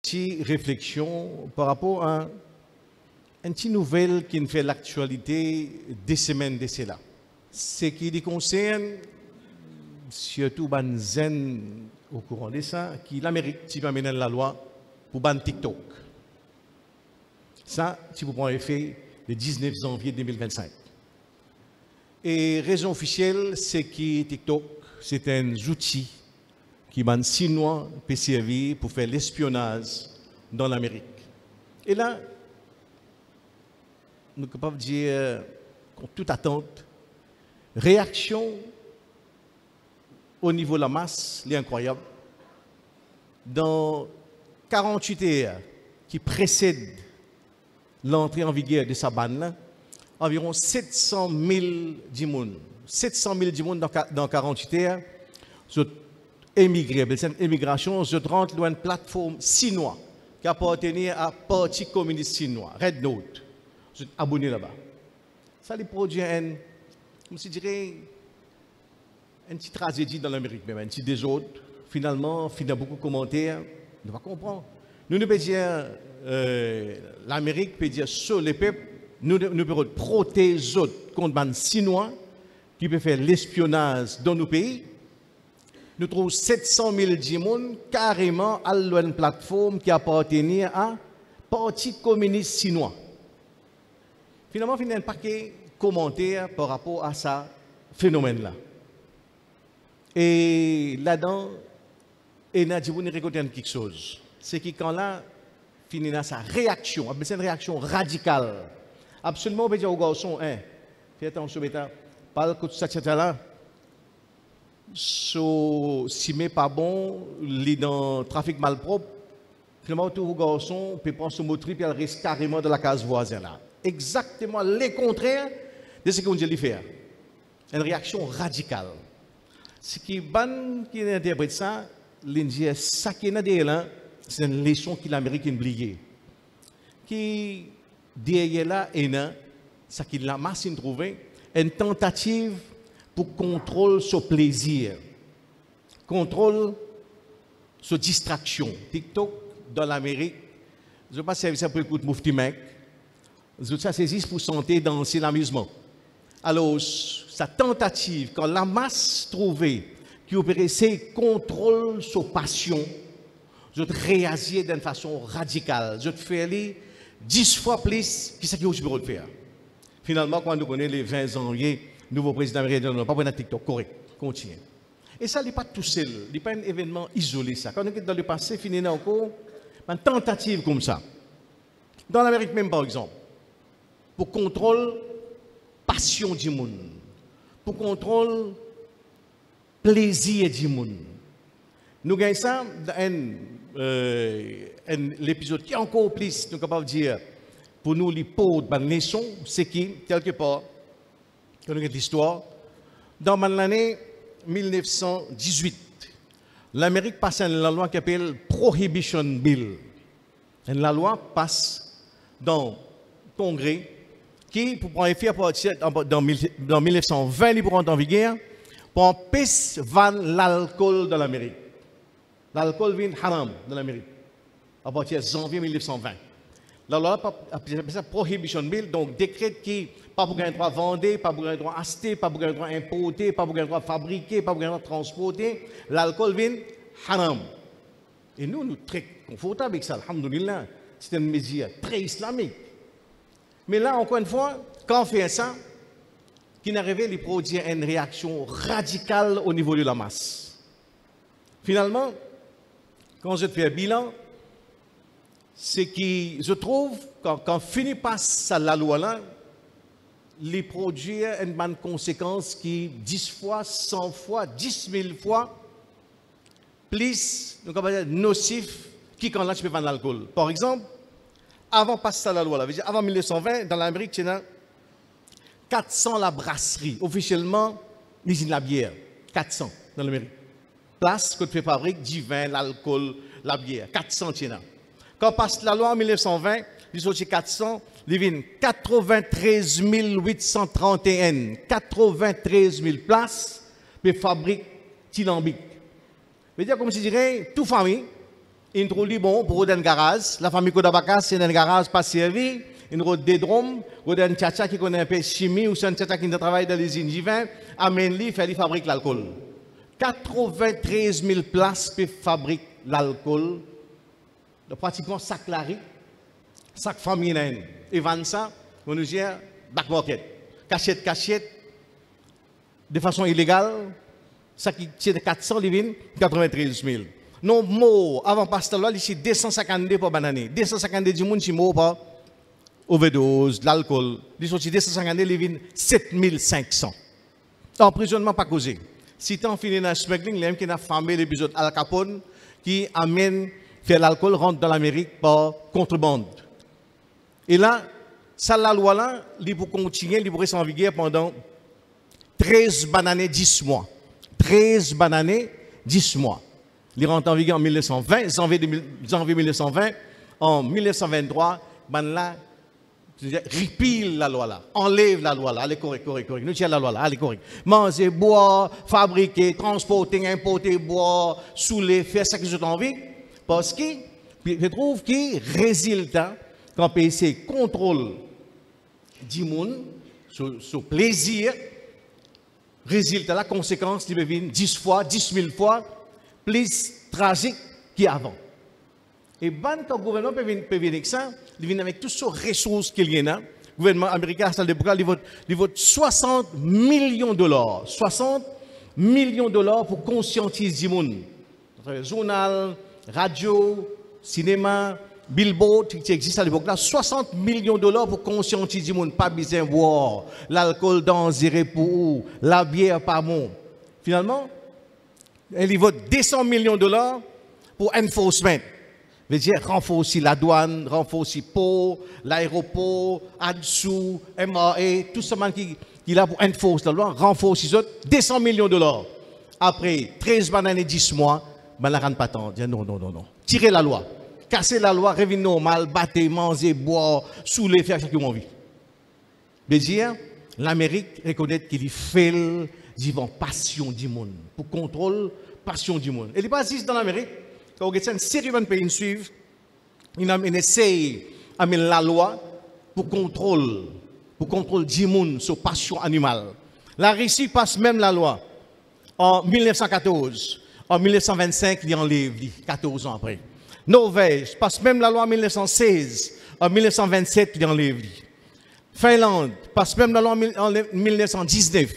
petite réflexion par rapport à une petite nouvelle qui nous fait l'actualité des semaines de cela. Ce qui concerne surtout les zen au courant de ça, qui l'Amérique qui va mener la loi pour ban TikTok. Ça, si vous prenez effet le 19 janvier 2025. Et raison officielle, c'est que TikTok, c'est un outil qui ban chinois peut servir pour faire l'espionnage dans l'Amérique. Et là, nous sommes capables de dire, contre toute attente, réaction au niveau de la masse, c'est incroyable. Dans 48 heures qui précèdent l'entrée en vigueur de sa banne, environ 700 000 djimoun. 700 000 djimoun dans 48 heures, sont émigrés. Cette émigration, je rentre dans une plateforme chinoise qui appartenait à Parti communiste chinois, Red Note. Je suis abonné là-bas. Ça les produit je dirais, une petite tragédie dans l'Amérique, même un petit désordre. Finalement, beaucoup de commentaires. On va comprendre. Nous pouvons dire, l'Amérique peut dire sur les peuples, nous pouvons protéger contre les Chinois qui peuvent faire l'espionnage dans nos pays. Nous trouvons 700 000 djimoun carrément à une plateforme qui appartenait à Parti communiste chinois. Finalement, il y a un paquet de commentaires par rapport à ce phénomène-là. Et là-dedans, il y a quelque chose. C'est que quand là, finit sa réaction, c'est une réaction radicale. Absolument, on peut dire aux garçons, fais attention, pas que ça, là. Si mais pas bon, les dans trafic malpropre, finalement, tous vos garçons peuvent prendre ce motrice et elle reste carrément dans la case voisine là. Exactement le contraire de ce qu'on dit faire. Une réaction radicale. Ce qui interprète ça, l'Indien, ça qui est là, c'est une leçon que l'Amérique a oubliée. Qui derrière là, ça qui la masse trouvé, une tentative pour contrôler ce plaisir, contrôle ce distraction. TikTok dans l'Amérique, je ne vais pas servir ça pour écouter Moufti Mec, ça c'est juste pour santé, danser, l'amusement. Alors, sa tentative, quand la masse trouvée, qui opérait ses contrôles sur passion, je te réagis d'une façon radicale. Je te fais aller 10 fois plus que ce que je peux faire. Finalement, quand nous connaissons les 20 janvier, nouveau président américain, non, pas pour TikTok, correct, continue. Et ça n'est pas tout seul, ce n'est pas un événement isolé. Ça. Quand nous sommes dans le passé, finit encore une tentative comme ça. Dans l'Amérique même, par exemple, pour contrôle passion du monde, pour contrôle plaisir du monde. Nous gagnons ça dans l'épisode qui est encore plus, nous sommes capables de dire, pour nous, les pauvres de la nation, c'est qui, quelque part, dans l'histoire, dans l'année 1918, l'Amérique passe une loi qui s'appelle Prohibition Bill. La loi passe dans le Congrès qui, pour prendre effet dans 1920, il prend en vigueur pour empêcher l'alcool dans l'Amérique. L'alcool vient haram dans l'Amérique à partir de janvier 1920. La loi appelle ça Prohibition Bill, donc décrète qui pas pour gagner droit vendre, pas pour gagner droit acheter, pas pour gagner droit importer, pas pour gagner droit fabriquer, pas pour gagner droit transporter. L'alcool vient haram. Et nous sommes très confortables avec ça, alhamdoulilah. C'est une mesure très islamique. Mais là, encore une fois, quand on fait ça, qui n'arrivait à produire une réaction radicale au niveau de la masse. Finalement, quand je fais un bilan, c'est que je trouve, quand on finit par la loi-là, les produits ont une bonne conséquence qui 10 fois, 100 fois, 10 000 fois plus nocif qui quand là tu peux vendre l'alcool. Par exemple, avant passer à la loi, avant 1920, dans l'Amérique, il y a 400 la brasserie, officiellement, l'usine la bière. 400 dans l'Amérique. Place que tu fais fabrique du vin, l'alcool, la bière. 400 il y a. Quand passe la loi en 1920, il y a 400, il y a 93 831. 93 000 places pour fabriquer tilambic. Je veux dire, comme je dirais, toute famille, Une trolley bon pour un garage. La famille Kodabaka, c'est un garage pas servi. Une route des drômes, ou d'un tchatcha qui connaît un peu chimie, ou c'est un tchatcha qui travaille dans les usines divins, amène-lui, fait fabrique l'alcool. 93 000 places pour fabriquer l'alcool, pratiquement sac lari, sac féminin. Et vendent ça, on nous dit, back market, cachette, de façon illégale, ça qui tient de 400 livres, 93 000. Non, mot, avant pasteur là, ici 252 pour banane, 252 du monde, si mot pas. Overdose, de l'alcool, les sorties 250, les vins 7500. Emprisonnement pas causé. Si tu en finis dans le smuggling, les qui a formé l'épisode Al Capone, qui amène faire l'alcool rentre dans l'Amérique par contrebande. Et là, ça la loi là, il pour continuer, il pour rester en vigueur pendant 13 bananes 10 mois. 13 bananes 10 mois. Il rentre en vigueur en 1920, janvier 1920, en 1923, ban là repeal la loi là, enlève la loi là, allez correct. Nous tiens la loi là, allez correct. Manger, boire, fabriquer, transporter, importer, boire, saouler, faire ça que j'ai envie. Parce que je trouve que résultat, quand PC contrôle du monde, sur plaisir, résultat, la conséquence, il devient 10 000 fois plus tragique qu'avant. Et quand le gouvernement peut venir avec ça, il vient avec toutes ces ressources qu'il y a. Le gouvernement américain, il vote 60 millions de dollars. 60 millions de dollars pour conscientiser le monde. Journal, radio, cinéma, billboard qui existe à l'époque là. 60 millions de dollars pour conscientiser le monde. Pas besoin de boire. L'alcool dangereux pour vous. La bière pas bon. Finalement, il vote 200 millions de dollars pour enforcement. Veut dire renforcer la douane, renforcer Pau, l'aéroport, ADSU, MRA, tout ce monde qui est là pour enforcer la loi, renforcer les autres, 200 millions de dollars. Après 13 bananes et 10 mois, ben la rend pas tant. Non. Tirer la loi, casser la loi, revenir normal, battre, manger, boire, saouler, faire ce qu'ils ont envie. Veut dire, l'Amérique reconnaît qu'il fait vivant passion du monde, pour contrôle, passion du monde. Et il passe dans l'Amérique. Quand vous avez une série de pays qui suivent, ils essayent de mettre la loi pour contrôle du monde sur passion animale. La Russie passe même la loi en 1914. En 1925, il enlève 14 ans après. Norvège passe même la loi en 1916. En 1927, il enlève. Finlande passe même la loi en 1919.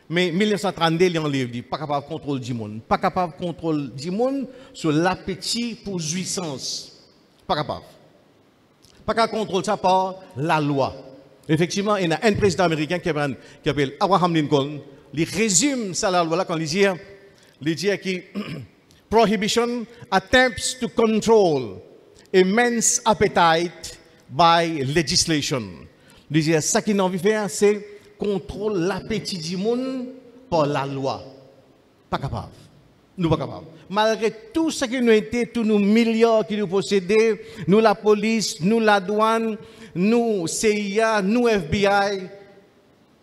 Mais 1932, il enlève, pas capable de contrôler du monde. Pas capable de contrôler du monde sur l'appétit pour jouissance. Pas capable. Pas capable de contrôler ça par la loi. Effectivement, il y a un président américain qui s'appelle Abraham Lincoln. Il résume ça la loi là quand il dit que prohibition attempts to control a man's appetite by legislation. Il dit ça qu'il a envie de faire, c'est contrôle l'appétit du monde par la loi. Pas capable. Nous pas capables. Malgré tout ce qui nous était, tous nos milliards qui nous possédaient, nous la police, nous la douane, nous CIA, nous FBI,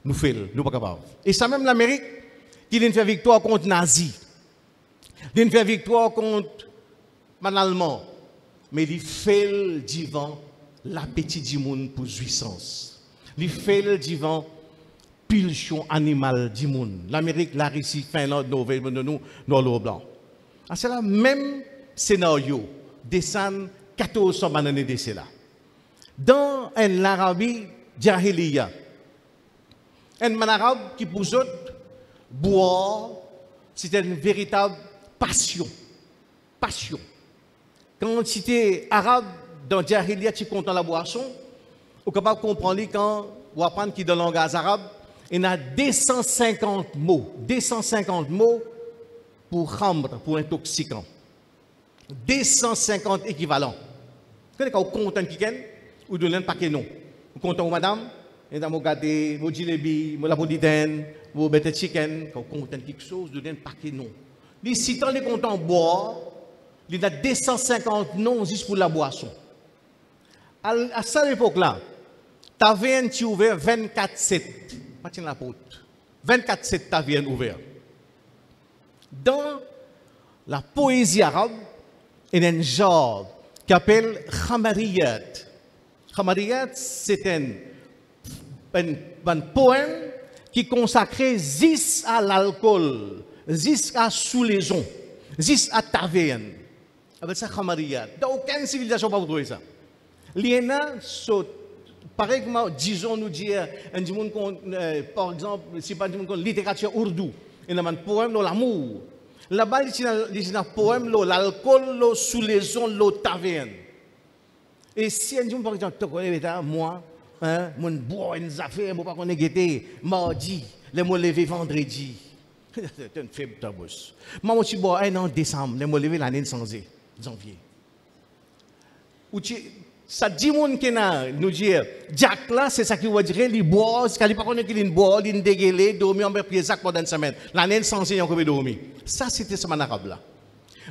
nous faisons, nous pas capables. Et ça même l'Amérique qui vient faire victoire contre Nazi, vient faire victoire contre l'Allemand, mais il fait devant l'appétit du monde pour jouissance. Il fait devant pulsion animale du monde. L'Amérique, la Russie, Finlande, Norvège, nous, l'eau blanc. C'est le même scénario. Descend 1400 bananes de là. Dans l'Arabie, Jahiliya, un arabe qui pour eux, boire, c'est une véritable passion. Passion. Quand tu es arabe, dans Jahiliya, tu es content de la boisson, tu es capable de comprendre quand vous apprenez qui dans le langage arabe, il y a 250 mots. 250 mots pour rendre, pour intoxicant. 250 équivalents. Quand vous êtes content qui est, vous donnez un paquet non. Vous content madame, vous avez gâté, vous jilebi, vous la bodiden, vous bête chicken, quand vous content quelque chose, vous donnez un paquet non. Si vous êtes content de boire, il y a 250 noms juste pour la boisson. À cette époque-là, taverne tu ouvert 24/7. Pas la porte. 24/7 taverne ouvert. Dans la poésie arabe, Il y a un genre qui s'appelle Khamariyat. Khamariyat, c'est un poème qui consacrait 10 à l'alcool, 10 à soulaison, 10 à taverne. Avec ça, Khamariyat. Dans aucune civilisation, pas vous trouver ça. L'IENA, par exemple, disons, nous dire, par exemple, si pas une littérature ourdou, il y a un poème sur l'amour. Là-bas, il y a un poème sur l'alcool, la soulaison, la taverne. Et si on dit, par exemple, moi, je bois une affaire, je ne sais pas qu'on est guetté, mardi, je me lever vendredi. C'est un faible tabous. Moi aussi, je bois un an décembre, je me lever l'année janvier. Ça dit mon qui nous dit Jack là c'est ça qui veut dire il boit c'est qu'il pas connaît qu'il boit il dégueulé dormir en pied sac pendant une semaine l'année censé il encore dormir ça c'était ce man arabe là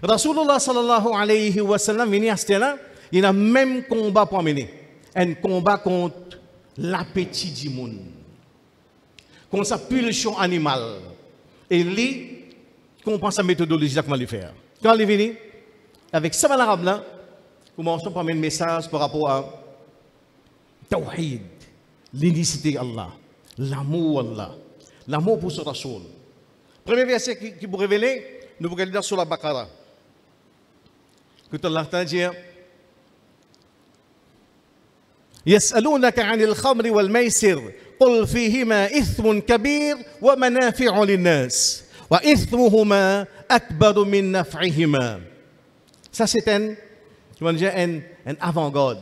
Rasulullah sallallahu alayhi wa sallam venu à ce là il a même combat pour mener un combat contre l'appétit du monde contre sa pulsion animale et lui comprend sa méthodologie comment le faire quand il est venu avec ce man arabe là commençons par un message par rapport à Tawhid, l'unicité Allah, l'amour Allah, l'amour pour ce Rasoul. Premier verset qui vous révèle, nous vous lire sur la Baqara. Que Allah t'a dit يسألونك عن الخمر والميسر قل فيهما إثم كبير ومنافع للناس وإثمهما أكبر من نفعهما. Ça c'est un avant-garde.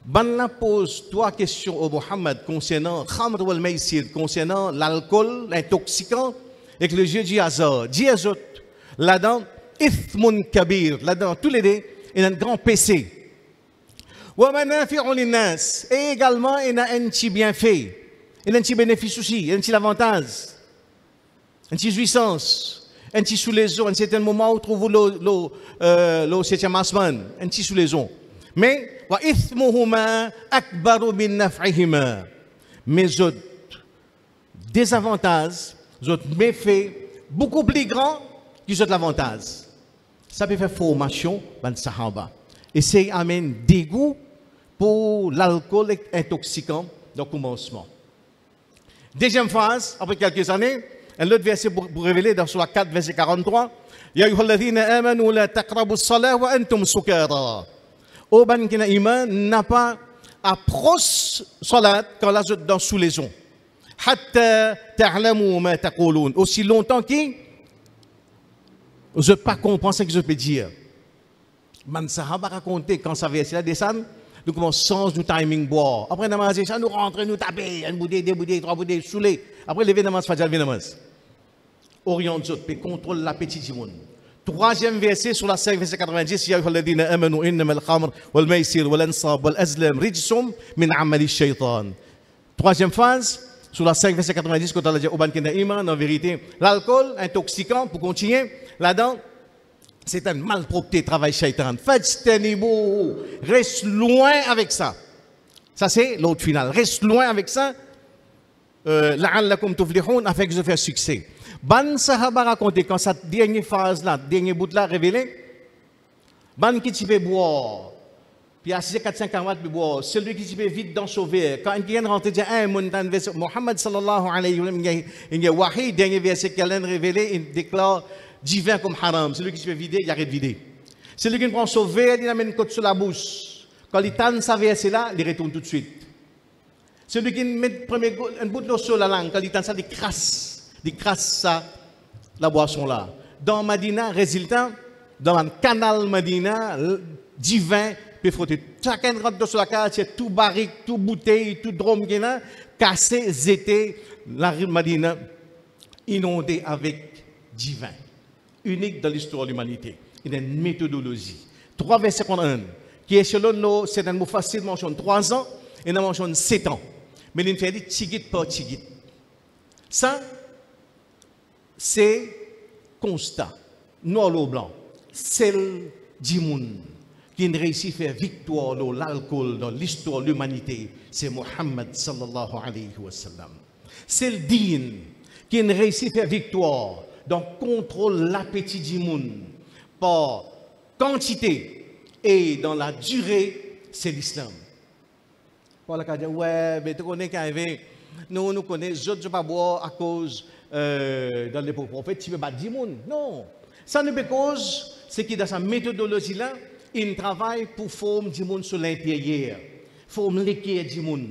Banna pose trois questions au Mohammed concernant Khamr wal Maysir, concernant l'alcool, l'intoxicant, et que le jeu du hasard. Dis aux autres, là-dedans, Ithmun Kabir, là-dedans, tous les deux, il y a un grand péché. Et également, il y a un petit bienfait, il y a un petit bénéfice aussi, il y a un petit avantage, une petite jouissance. Un petit soulaison, à un certain moment où trouve le septième asman, un petit soulaison. Mais, wa ithmuhuma akbaru min naf'ihima. Mais autres désavantages, autres méfaits, beaucoup plus grands que les autres avantages. Ça peut faire formation dans le Sahaba. Et c'est amène dégoût pour l'alcool intoxicant dans le commencement. Deuxième phase, après quelques années, un autre verset pour révéler dans Surah 4, verset 43. Ya ayyuhalladhina amanu la taqrabu as-salah wa antum sukara. Au ban qui n'a iman n'a pas approche salat quand la zone dans soulaison. Hatta ta'lamu ma taqulun. Aussi longtemps que je ne pas comprendre ce que je peux dire. Man sahaba raconté quand ça verset là descend, nous commençons du timing boire. Après namaz, ça nous rentre, nous taper, un boudé, deux boudés, trois boudés, saoulé. Après lever namaz, fajr, lever namaz. Oriente autres, contrôle l'appétit du monde. Troisième verset sur la 5, verset 90, Ya ayyuhalladhina amanu innama al-khamr wal maysir wal ansab wal azlam rijsum min amali shaytan. Troisième phase sur la 5, verset 90, quand on a dit Oban Kenda Iman, en vérité, l'alcool intoxicant, pour continuer, là-dedans, c'est un malpropreté, travail shaytan. Faites reste loin avec ça. Ça, c'est l'autre final. Reste loin avec ça. La'allakum tuflihun, afin que je fasse succès. Ban Sahaba raconté quand cette dernière phase là, dernier bout là révélé, ban qui peut boire, puis à 440 peut boire, celui qui peut vite dans sauver. Quand il vient de rentrer, dit Mohammed sallallahu alayhi wa sallam, il y a wahi, dernier verset qu'elle a révélé, il déclare divin comme haram. Celui qui peut vider, il arrête de vider. Celui qui prend sauver, il amène une côte sur la bouche. Quand il tente sa verset là, il retourne tout de suite. Celui qui met un bout de l'eau sur la langue, quand il tente ça, il crasse ça, la boisson là. Dans Madina, résultat, dans le canal Madina, divin peut frotter. Chacun rentre sur la carte, c'est tout barrique, tout bouteille, tout drôme qui est là, cassé, zété, la rue Madina, inondée avec divin. Unique dans l'histoire de l'humanité. Il y a une méthodologie. 3 versets 51, qui est selon nous, c'est un mot facile, mentionne 3 ans, et nous mentionne 7 ans. Mais il fait dit tigit par tigit. Ça, c'est constat, noir ou blanc, celle du monde qui a réussi à faire victoire dans l'alcool dans l'histoire de l'humanité, c'est Mohammed sallallahu alayhi wa sallam. C'est le din qui a réussi à faire victoire dans le contrôle l'appétit du monde par quantité et dans la durée, c'est l'islam. Paul a dit, ouais, mais tu connais qu'arrivé, nous connaissons, je ne pas boire à cause dans les prophètes, tu ne peux pas dire monde. Non. Ça ne peut cause, c'est que dans sa méthodologie-là, il travaille pour former du monde sur l'intérieur, former l'équerre du monde.